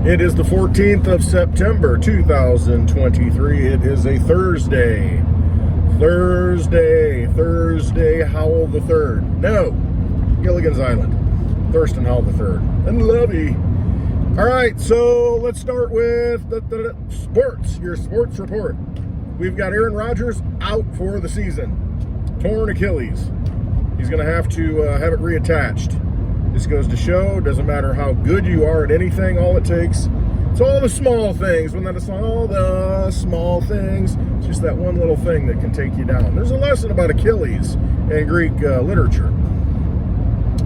It is the 14th of September, 2023. It is a Thursday. Thursday, Howell the Third. No, Gilligan's Island. Thurston Howell the Third. And Lovey. All right, so let's start with the sports, your sports report. We've got Aaron Rodgers out for the season. Torn Achilles. He's going to have it reattached. This goes to show, doesn't matter how good you are at anything, all it takes, it's all the small things. When it's all the small things, it's just that one little thing that can take you down. There's a lesson about Achilles in Greek literature.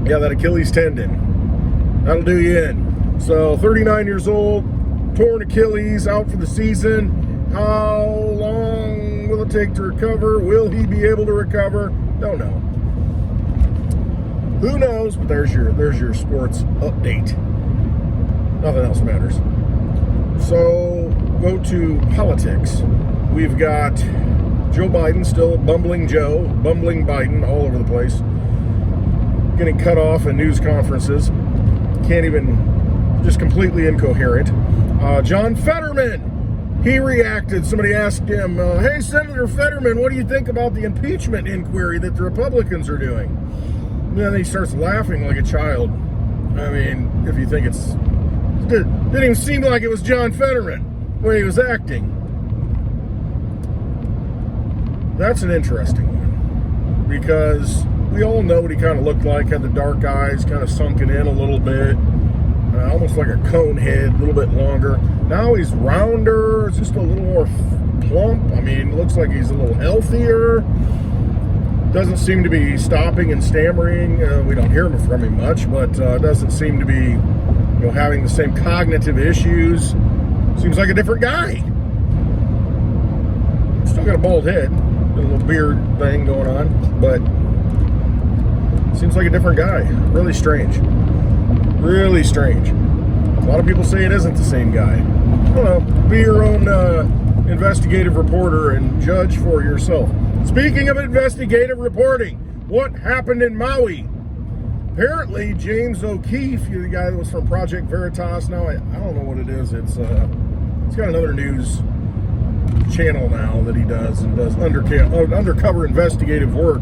Yeah, that Achilles tendon, that'll do you in. So 39 years old, torn Achilles, out for the season. How long will it take to recover? Will he be able to recover? Don't know. Who knows? But there's your sports update. Nothing else matters. So go to politics. We've got Joe Biden, still bumbling Joe, bumbling Biden all over the place. Getting cut off in news conferences. Can't even, just completely incoherent. John Fetterman, he reacted. Somebody asked him, hey, Senator Fetterman, what do you think about the impeachment inquiry that the Republicans are doing? And then he starts laughing like a child. I mean, if you think it didn't even seem like it was John Fetterman when he was acting. That's an interesting one, because we all know what he kind of looked like. Had the dark eyes, kind of sunken in a little bit, almost like a cone head, a little bit longer. Now he's rounder, it's just a little more plump. I mean, looks like he's a little healthier. Doesn't seem to be stopping and stammering. We don't hear from him much, but doesn't seem to be, having the same cognitive issues. Seems like a different guy. Still got a bald head, a little beard thing going on, but seems like a different guy. Really strange. Really strange. A lot of people say it isn't the same guy. I don't know. Be your own investigative reporter and judge for yourself. Speaking of investigative reporting, what happened in Maui? Apparently, James O'Keefe, the guy that was from Project Veritas, now I don't know what it is. It's got another news channel now that he does, and does undercover investigative work.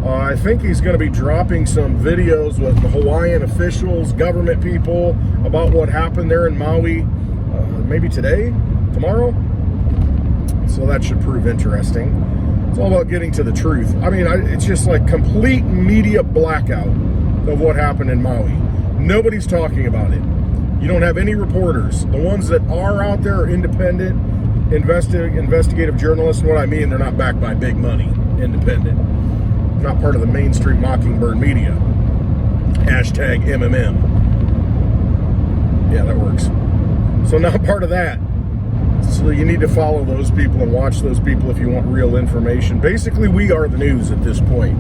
I think he's going to be dropping some videos with the Hawaiian officials, government people, about what happened there in Maui, maybe today, tomorrow. So that should prove interesting. It's all about getting to the truth. I mean, it's just like complete media blackout of what happened in Maui. Nobody's talking about it. You don't have any reporters. The ones that are out there are independent, investigative journalists. And what I mean, they're not backed by big money. Independent. Not part of the mainstream Mockingbird media. Hashtag MMM. Yeah, that works. So not part of that. So you need to follow those people and watch those people if you want real information. Basically, we are the news at this point.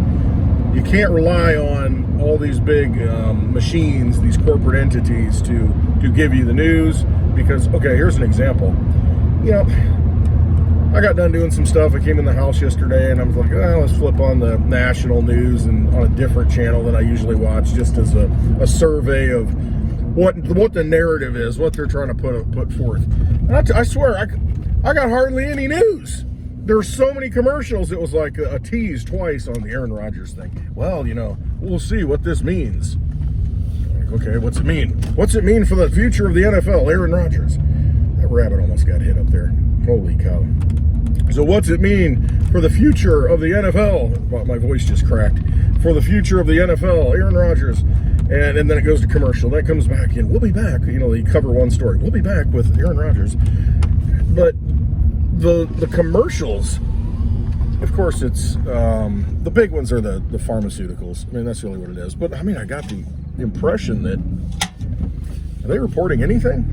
You can't rely on all these big machines, these corporate entities to give you the news, because, okay, here's an example. I got done doing some stuff. I came in the house yesterday and I was like, let's flip on the national news and on a different channel than I usually watch, just as a survey of what the narrative is, what they're trying to put forth. And I swear, I got hardly any news. There's so many commercials. It was like a tease twice on the Aaron Rodgers thing. Well, we'll see what this means. Like, okay, what's it mean? What's it mean for the future of the NFL, Aaron Rodgers? That rabbit almost got hit up there. Holy cow. So what's it mean for the future of the NFL? Well, my voice just cracked. For the future of the NFL, Aaron Rodgers. And then it goes to commercial. That comes back in. We'll be back. They cover one story. We'll be back with Aaron Rodgers. But the commercials, of course, it's the big ones are the pharmaceuticals. I mean, that's really what it is. But I mean, I got the impression that, are they reporting anything?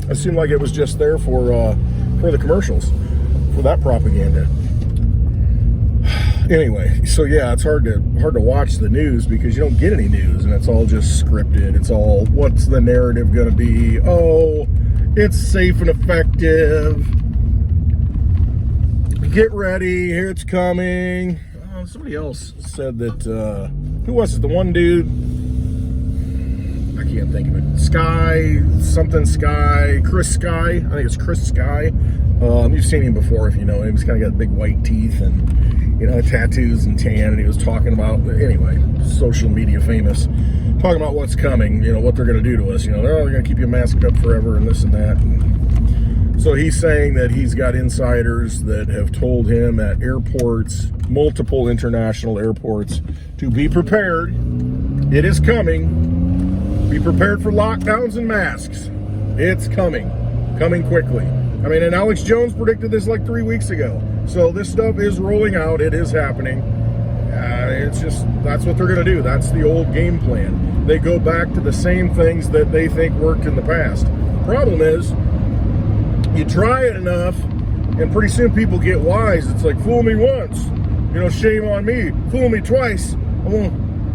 It seemed like it was just there for the commercials, for that propaganda. Anyway, so yeah, it's hard to watch the news because you don't get any news, and it's all just scripted. It's all, what's the narrative going to be? Oh, it's safe and effective. Get ready, here it's coming. Somebody else said that, who was it? The one dude, I can't think of it. Sky, something Sky, Chris Sky. I think it's Chris Sky. You've seen him before if you know him. He's kind of got big white teeth and, you know, tattoos and tan. And he was talking about, anyway, social media famous, talking about what's coming, you know, what they're going to do to us. You know, they're going to keep you masked up forever and this and that. And so he's saying that he's got insiders that have told him at airports, multiple international airports, to be prepared. It is coming. Be prepared for lockdowns and masks. It's coming quickly. I mean, and Alex Jones predicted this like 3 weeks ago. So this stuff is rolling out. It is happening. It's just, that's what they're going to do. That's the old game plan. They go back to the same things that they think worked in the past. Problem is, you try it enough, and pretty soon people get wise. It's like, fool me once, you know, shame on me. Fool me twice,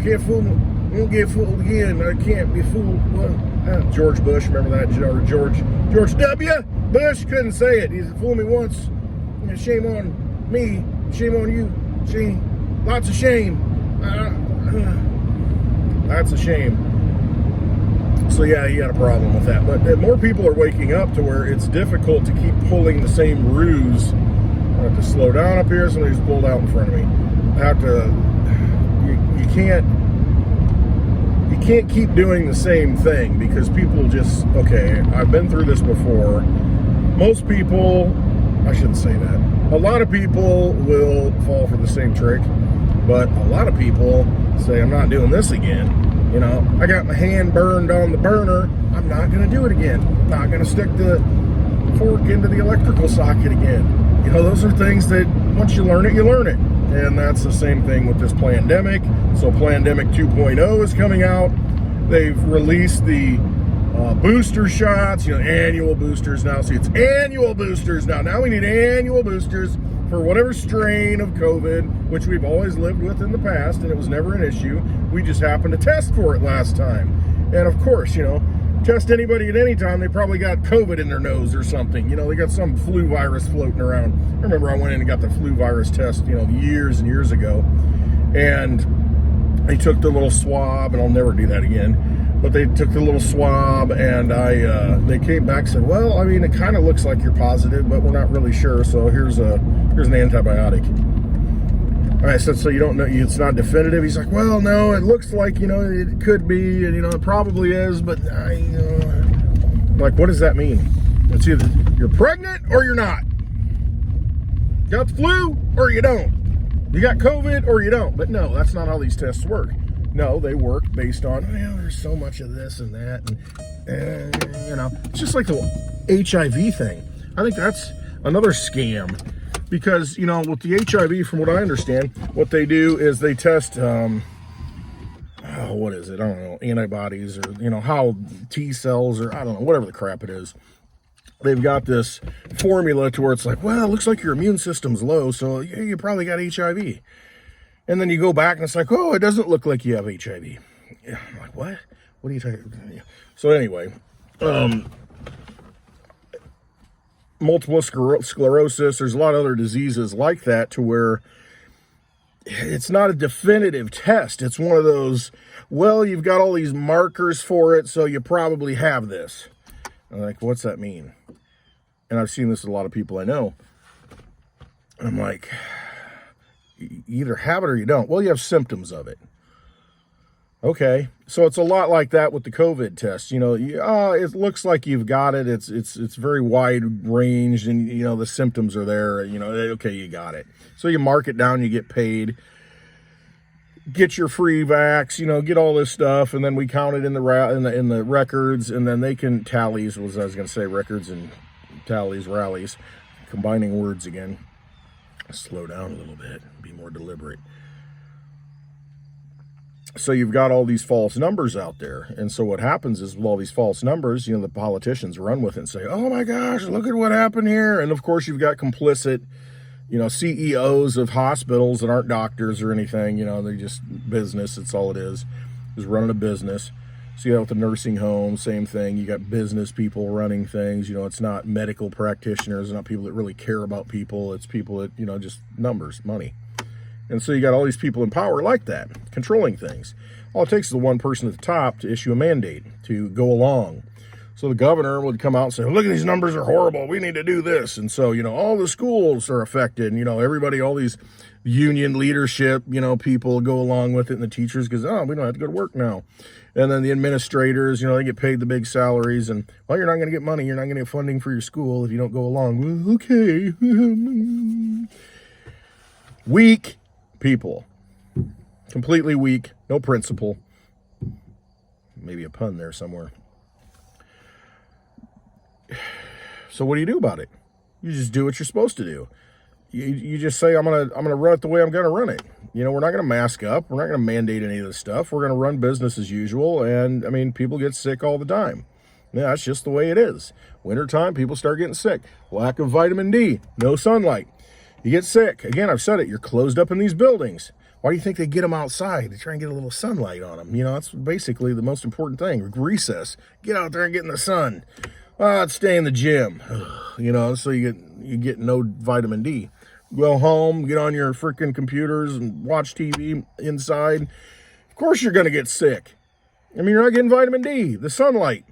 can't fool me. I won't get fooled again. I can't be fooled. George Bush, remember that? Or George W. Bush couldn't say it. He said, fool me once, you know, shame on me, shame on you, shame, lots of shame. That's a shame. So yeah, he had a problem with that. But more people are waking up to where it's difficult to keep pulling the same ruse. I have to slow down up here. Somebody's pulled out in front of me. I have to. You can't keep doing the same thing because people just, okay, I've been through this before. Most people, I shouldn't say that. A lot of people will fall for the same trick, but a lot of people say, I'm not doing this again. You know, I got my hand burned on the burner. I'm not going to do it again. I'm not going to stick the fork into the electrical socket again. You know, those are things that once you learn it, you learn it. And that's the same thing with this pandemic. So Pandemic 2.0 is coming out. They've released the booster shots, you know, annual boosters now. See, it's annual boosters now. Now we need annual boosters for whatever strain of COVID, which we've always lived with in the past, and it was never an issue. We just happened to test for it last time. And of course, you know, test anybody at any time, they probably got COVID in their nose or something. You know, they got some flu virus floating around. I remember I went in and got the flu virus test, you know, years and years ago. And they took the little swab, and I'll never do that again. But they took the little swab, and they came back and said, well, I mean, it kind of looks like you're positive, but we're not really sure. So here's an antibiotic. All right, so you don't know, it's not definitive. He's like, well, no, it looks like, you know, it could be, and, you know, it probably is, but I'm like, what does that mean? It's either you're pregnant or you're not. You got the flu or you don't. You got COVID or you don't. But no, that's not how these tests work. No, they work based on, well, there's so much of this and that, and you know, it's just like the HIV thing. I think that's another scam. Because, you know, with the HIV, from what I understand, what they do is they test, what is it? I don't know, antibodies or, you know, how T cells or I don't know, whatever the crap it is. They've got this formula to where it's like, well, it looks like your immune system's low, so you probably got HIV. And then you go back and it's like, oh, it doesn't look like you have HIV. Yeah, I'm like, what? What are you talking about? So anyway, multiple sclerosis, there's a lot of other diseases like that to where it's not a definitive test. It's one of those, well, you've got all these markers for it, so you probably have this. I'm like, what's that mean? And I've seen this with a lot of people I know. And I'm like, you either have it or you don't. Well, you have symptoms of it. Okay, so it's a lot like that with the COVID test. You know, it looks like you've got it. It's very wide ranged, and you know the symptoms are there. You know, okay, you got it. So you mark it down, you get paid, get your free vax. You know, get all this stuff, and then we count it in the records, and then they can tallies. Was I was going to say records and tallies, rallies, combining words again. Slow down a little bit, be more deliberate. So you've got all these false numbers out there. And so what happens is with all these false numbers, you know, the politicians run with it and say, oh my gosh, look at what happened here. And of course you've got complicit, you know, CEOs of hospitals that aren't doctors or anything. You know, they're just business. It's all it is running a business. So you got with the nursing home, same thing. You got business people running things. You know, it's not medical practitioners, not people that really care about people. It's people that, you know, just numbers, money. And so you got all these people in power like that, controlling things. All it takes is the one person at the top to issue a mandate to go along. So the governor would come out and say, look, these numbers are horrible. We need to do this. And so, all the schools are affected. And, everybody, all these union leadership, people go along with it. And the teachers goes, oh, we don't have to go to work now. And then the administrators, they get paid the big salaries. And, well, you're not going to get money. You're not going to get funding for your school if you don't go along. Well, okay. Weak people. Completely weak. No principle. Maybe a pun there somewhere. So what do you do about it? You just do what you're supposed to do. You just say, I'm gonna run it the way I'm gonna run it. We're not gonna mask up. We're not gonna mandate any of this stuff. We're gonna run business as usual. And people get sick all the time. Yeah, that's just the way it is. Wintertime, people start getting sick. Lack of vitamin D, no sunlight. You get sick. Again, I've said it. You're closed up in these buildings. Why do you think they get them outside? They try and get a little sunlight on them. That's basically the most important thing. Recess. Get out there and get in the sun. Let's stay in the gym. So you get no vitamin D. Go home, get on your freaking computers and watch TV inside. Of course you're going to get sick. You're not getting vitamin D, the sunlight.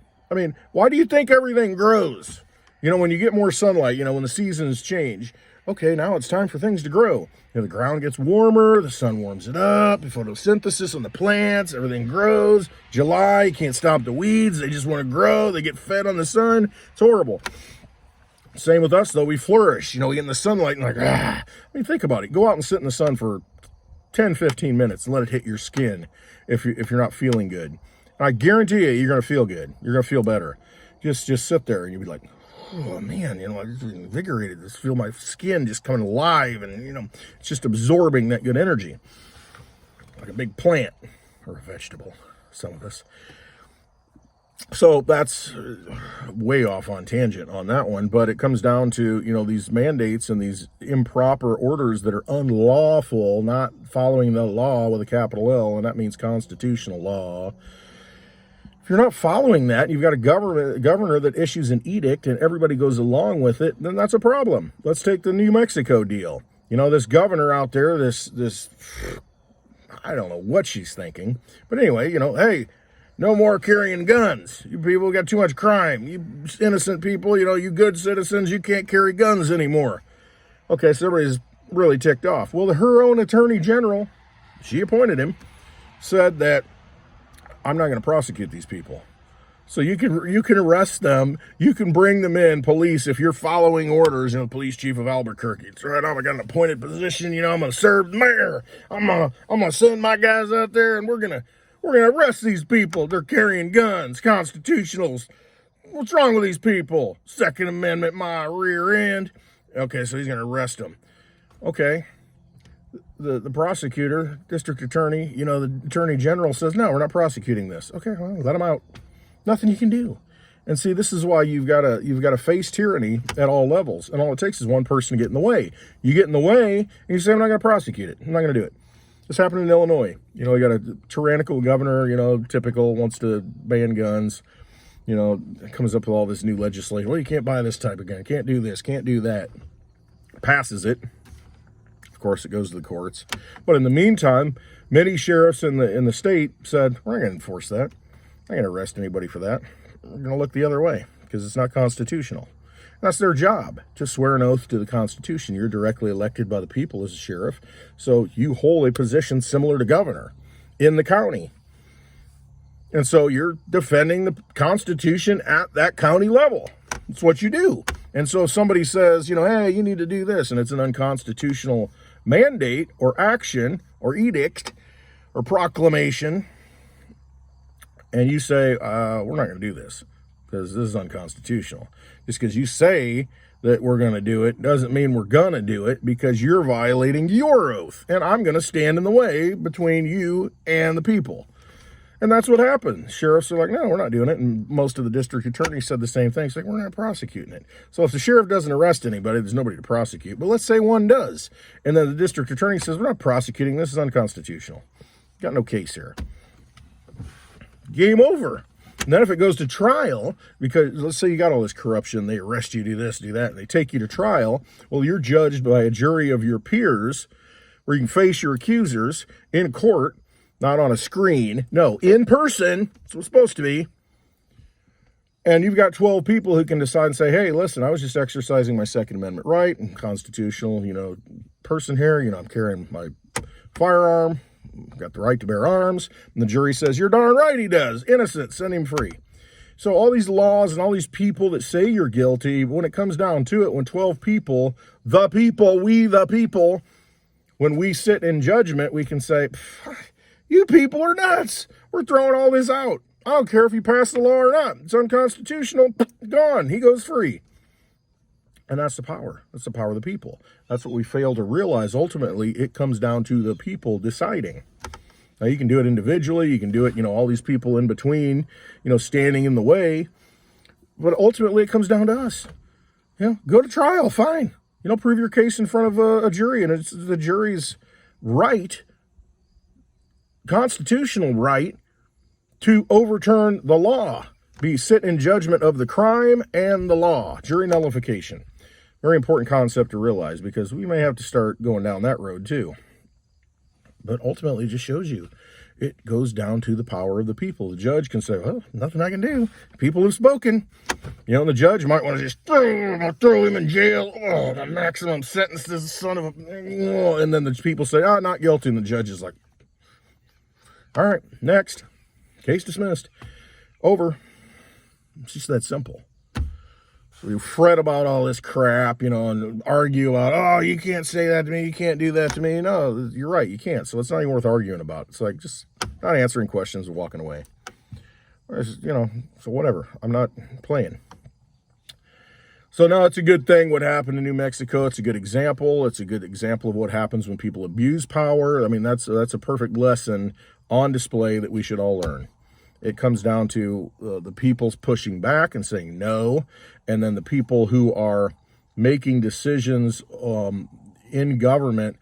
Why do you think everything grows? When you get more sunlight, when the seasons change, okay, now it's time for things to grow. The ground gets warmer, the sun warms it up, the photosynthesis on the plants, everything grows. July, you can't stop the weeds. They just want to grow. They get fed on the sun. It's horrible. Same with us, though. We flourish. We get in the sunlight and think about it. Go out and sit in the sun for 10, 15 minutes and let it hit your skin if you're not feeling good. And I guarantee you're going to feel good. You're going to feel better. Just sit there and you'll be like, oh man, I just invigorated. Just feel my skin just coming alive, and it's just absorbing that good energy, like a big plant or a vegetable. Some of us. So that's way off on tangent on that one, but it comes down to these mandates and these improper orders that are unlawful, not following the law with a capital L, and that means constitutional law. If you're not following that, you've got a governor that issues an edict and everybody goes along with it, then that's a problem. Let's take the New Mexico deal. This governor out there, this I don't know what she's thinking. But anyway, hey, no more carrying guns. You people got too much crime. You innocent people, you good citizens, you can't carry guns anymore. Okay, so everybody's really ticked off. Well, her own attorney general, she appointed him, said that I'm not going to prosecute these people. So you can arrest them. You can bring them in, police, if you're following orders. Police chief of Albuquerque. It's right. I got an appointed position. I'm going to serve the mayor. I'm going to send my guys out there, and we're going to arrest these people. They're carrying guns, constitutionals. What's wrong with these people? Second Amendment, my rear end. Okay, so he's going to arrest them. Okay. The prosecutor, district attorney, the attorney general says, no, we're not prosecuting this. Okay, well, let him out. Nothing you can do. And see, this is why you've got to face tyranny at all levels. And all it takes is one person to get in the way. You get in the way, and you say, I'm not going to prosecute it. I'm not going to do it. This happened in Illinois. You got a tyrannical governor, typical, wants to ban guns. Comes up with all this new legislation. Well, you can't buy this type of gun. Can't do this. Can't do that. Passes it. Of course, it goes to the courts. But in the meantime, many sheriffs in the state said, we're not going to enforce that. I'm not going to arrest anybody for that. We're going to look the other way because it's not constitutional. That's their job, to swear an oath to the Constitution. You're directly elected by the people as a sheriff, so you hold a position similar to governor in the county. And so you're defending the Constitution at that county level. It's what you do. And so if somebody says, hey, you need to do this, and it's an unconstitutional mandate or action or edict or proclamation, and you say, we're not going to do this because this is unconstitutional. Just because you say that we're going to do it doesn't mean we're going to do it, because you're violating your oath, and I'm going to stand in the way between you and the people. And that's what happened. Sheriffs are like, no, we're not doing it. And most of the district attorneys said the same thing. It's like, we're not prosecuting it. So if the sheriff doesn't arrest anybody, there's nobody to prosecute. But let's say one does. And then the district attorney says, we're not prosecuting. This is unconstitutional. Got no case here. Game over. And then if it goes to trial, because let's say you got all this corruption, they arrest you, do this, do that, and they take you to trial. Well, you're judged by a jury of your peers, where you can face your accusers in court, not on a screen. No, in person. That's what it's supposed to be. And you've got 12 people who can decide and say, hey, listen, I was just exercising my Second Amendment right. I'm constitutional, person here. I'm carrying my firearm. I've got the right to bear arms. And the jury says, you're darn right he does. Innocent. Send him free. So all these laws and all these people that say you're guilty, when it comes down to it, when 12 people, we the people, when we sit in judgment, we can say, you people are nuts. We're throwing all this out. I don't care if you pass the law or not. It's unconstitutional. Gone. He goes free. And that's the power. That's the power of the people. That's what we fail to realize. Ultimately, it comes down to the people deciding. Now, you can do it individually. You can do it, all these people in between, standing in the way. But ultimately, it comes down to us. Go to trial. Fine. Prove your case in front of a jury. And it's the jury's right, constitutional right, to overturn the law, sit in judgment of the crime and the law, jury nullification. Very important concept to realize, because we may have to start going down that road too. But ultimately, it just shows you, it goes down to the power of the people. The judge can say, well, nothing I can do. People have spoken. And the judge might want to just throw him in jail. Oh, the maximum sentence, this son of a... And then the people say, not guilty. And the judge is like, all right, next. Case dismissed. Over. It's just that simple. So you fret about all this crap, and argue about, you can't say that to me, you can't do that to me. No, you're right, you can't. So it's not even worth arguing about. It's like just not answering questions and walking away. So whatever. I'm not playing. So no, it's a good thing what happened in New Mexico. It's a good example. It's a good example of what happens when people abuse power. I mean, that's a perfect lesson on display that we should all learn. It comes down to the people's pushing back and saying no, and then the people who are making decisions in government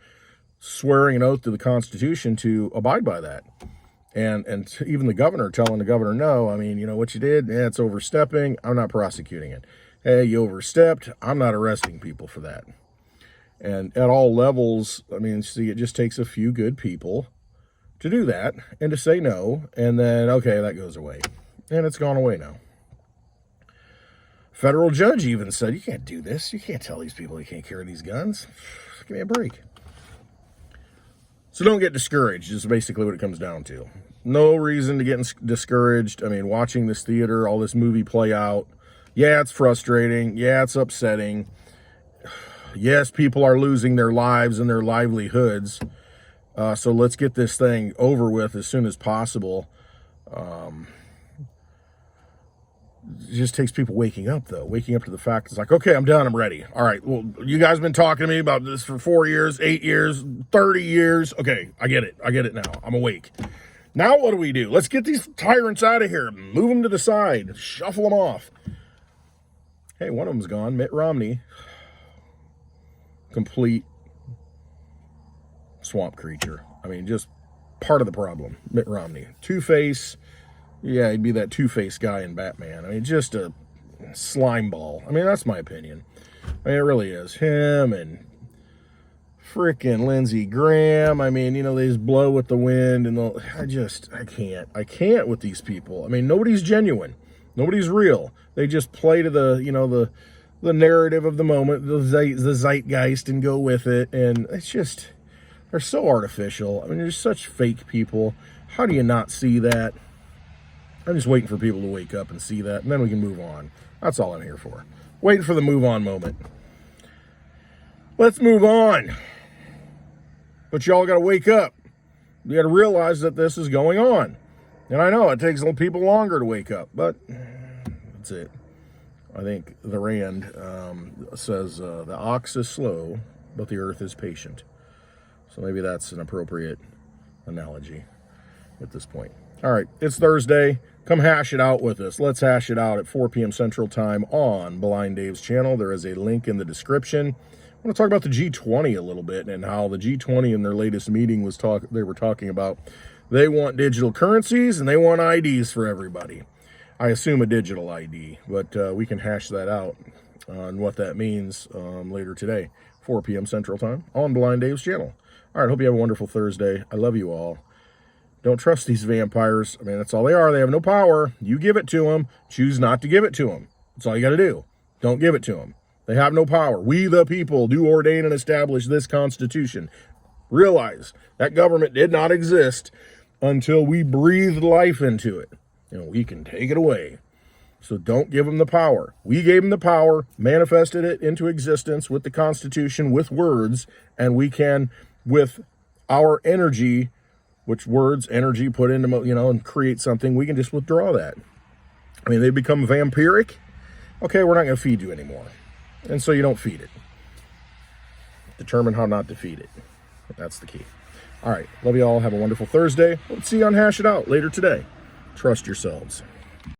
swearing an oath to the Constitution to abide by that. And even the governor telling the governor, no, I mean, what you did, it's overstepping. I'm not prosecuting it. Hey, you overstepped. I'm not arresting people for that. And at all levels, I mean, see, it just takes a few good people to do that and to say no, and then, okay, that goes away. And it's gone away now. Federal judge even said, you can't do this. You can't tell these people you can't carry these guns. Give me a break. So don't get discouraged is basically what it comes down to. No reason to get discouraged. I mean, watching this theater, all this movie play out, yeah, it's frustrating. Yeah, it's upsetting. Yes, people are losing their lives and their livelihoods. So let's get this thing over with as soon as possible. It just takes people waking up, though. Waking up to the fact it's like, okay, I'm done. I'm ready. All right, well, you guys have been talking to me about this for 4 years, 8 years, 30 years. Okay, I get it. I get it now. I'm awake. Now what do? Let's get these tyrants out of here. Move them to the side. Shuffle them off. Hey, one of them's gone. Mitt Romney. Complete swamp creature. I mean, just part of the problem. Mitt Romney. Two-Face. Yeah, he'd be that Two-Face guy in Batman. I mean, just a slime ball. I mean, that's my opinion. I mean, it really is. Him and frickin' Lindsey Graham. I mean, they just blow with the wind. And I can't. I can't with these people. I mean, nobody's genuine. Nobody's real. They just play to the narrative of the moment, the zeitgeist, and go with it. And it's just... they're so artificial. I mean, they're such fake people. How do you not see that? I'm just waiting for people to wake up and see that, and then we can move on. That's all I'm here for. Waiting for the move on moment. Let's move on. But y'all got to wake up. You got to realize that this is going on. And I know it takes people longer to wake up, but that's it. I think the Rand says the ox is slow, but the earth is patient. So maybe that's an appropriate analogy at this point. All right, it's Thursday. Come hash it out with us. Let's hash it out at 4 p.m. Central Time on Blind Dave's channel. There is a link in the description. I want to talk about the G20 a little bit and how the G20 in their latest meeting they were talking about they want digital currencies and they want IDs for everybody. I assume a digital ID, but we can hash that out on what that means later today, 4 p.m. Central Time on Blind Dave's channel. All right, hope you have a wonderful Thursday. I love you all. Don't trust these vampires. I mean, that's all they are. They have no power. You give it to them. Choose not to give it to them. That's all you got to do. Don't give it to them. They have no power. We, the people, do ordain and establish this Constitution. Realize that government did not exist until we breathed life into it. You know, we can take it away. So don't give them the power. We gave them the power, manifested it into existence with the Constitution, with words, and we can, with our energy, which words, energy, put into, and create something, we can just withdraw that. I mean, they become vampiric. Okay, we're not going to feed you anymore. And so you don't feed it. Determine how not to feed it. That's the key. All right, love you all. Have a wonderful Thursday. Let's see you on Hash It Out later today. Trust yourselves.